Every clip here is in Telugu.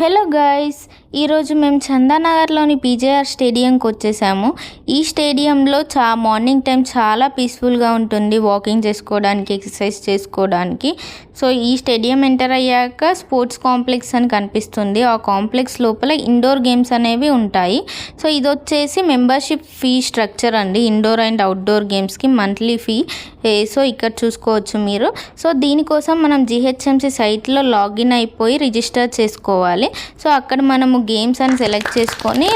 హలో గైస్, ఈరోజు మేము చందానగర్లోని పీజేఆర్ స్టేడియంకి వచ్చేసాము. ఈ స్టేడియంలో మార్నింగ్ టైం చాలా పీస్ఫుల్గా ఉంటుంది, వాకింగ్ చేసుకోవడానికి, ఎక్సర్సైజ్ చేసుకోవడానికి. సో ఈ స్టేడియం ఎంటర్ అయ్యాక స్పోర్ట్స్ కాంప్లెక్స్ అని కనిపిస్తుంది. ఆ కాంప్లెక్స్ లోపల ఇండోర్ గేమ్స్ అనేవి ఉంటాయి. సో ఇది వచ్చేసి మెంబర్షిప్ ఫీ స్ట్రక్చర్ అండి. ఇండోర్ అండ్ అవుట్డోర్ గేమ్స్కి మంత్లీ ఫీ. సో ఇక్కడ చూసుకోవచ్చు మీరు. సో దీనికోసం మనం జిహెచ్ఎంసి సైట్లో లాగిన్ అయిపోయి రిజిస్టర్ చేసుకోవాలి. సో అక్కడ మనము గేమ్స్ అని సెలెక్ట్ చేసుకొని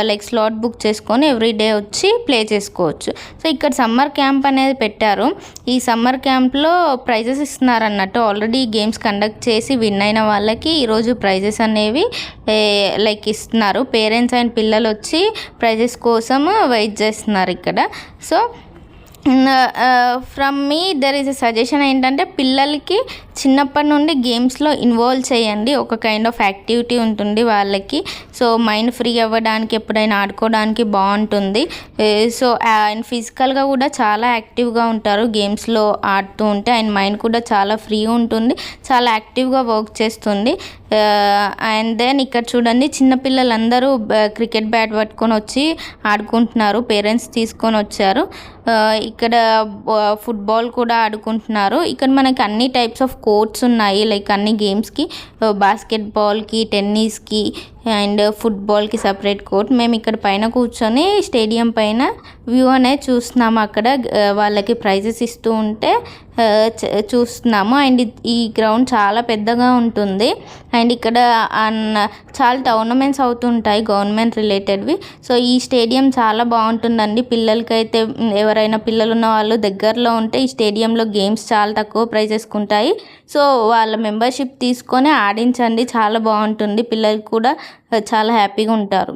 లైక్ స్లాట్ బుక్ చేసుకొని ఎవ్రీడే వచ్చి ప్లే చేసుకోవచ్చు. సో ఇక్కడ సమ్మర్ క్యాంప్ అనేది పెట్టారు. ఈ సమ్మర్ క్యాంప్లో ప్రైజెస్ ఇస్తున్నారు అన్నట్టు. ఆల్రెడీ గేమ్స్ కండక్ట్ చేసి విన్ అయిన వాళ్ళకి ఈరోజు ప్రైజెస్ అనేవి ఇస్తున్నారు. పేరెంట్స్ అండ్ పిల్లలు వచ్చి ప్రైజెస్ కోసం వెయిట్ చేస్తున్నారు ఇక్కడ. So from me there is a suggestion ఏంటంటే, పిల్లలకి చిన్నప్పటి నుండి గేమ్స్లో ఇన్వాల్వ్ చేయండి. ఒక కైండ్ ఆఫ్ యాక్టివిటీ ఉంటుంది వాళ్ళకి. సో మైండ్ ఫ్రీ అవ్వడానికి, ఎప్పుడైనా ఆడుకోవడానికి బాగుంటుంది. సో అండ్ ఫిజికల్గా కూడా చాలా యాక్టివ్గా ఉంటారు గేమ్స్లో ఆడుతూ ఉంటే. అండ్ మైండ్ కూడా చాలా ఫ్రీ ఉంటుంది, చాలా యాక్టివ్గా వర్క్ చేస్తుంది. అండ్ దెన్ ఇక్కడ చూడండి, చిన్నపిల్లలందరూ క్రికెట్ బ్యాట్ పట్టుకొని వచ్చి ఆడుకుంటున్నారు. పేరెంట్స్ తీసుకొని వచ్చారు. ఇక్కడ ఫుట్బాల్ కూడా ఆడుకుంటున్నారు. ఇక్కడ మనకి అన్ని టైప్స్ ఆఫ్ కోర్ట్స్ ఉన్నాయి, లైక్ అన్ని గేమ్స్కి, బాస్కెట్బాల్కి, టెన్నిస్కి అండ్ ఫుట్బాల్కి సపరేట్ కోర్ట్. మేము ఇక్కడ పైన కూర్చొని స్టేడియం పైన వ్యూ అనేది చూస్తున్నాము. అక్కడ వాళ్ళకి ప్రైజెస్ ఇస్తూ ఉంటే చూస్తున్నాము. అండ్ ఈ గ్రౌండ్ చాలా పెద్దగా ఉంటుంది. అండ్ ఇక్కడ చాలా టోర్నమెంట్స్ అవుతుంటాయి గవర్నమెంట్ రిలేటెడ్వి. సో ఈ స్టేడియం చాలా బాగుంటుందండి. పిల్లలకైతే, ఎవరైనా పిల్లలు ఉన్న వాళ్ళు దగ్గరలో ఉంటే ఈ స్టేడియంలో గేమ్స్ చాలా తక్కువ ప్రైజెస్కి ఉంటాయి. సో వాళ్ళ మెంబర్షిప్ తీసుకొని ఆడించండి, చాలా బాగుంటుంది. పిల్లలు కూడా చాలా హ్యాపీగా ఉంటారు.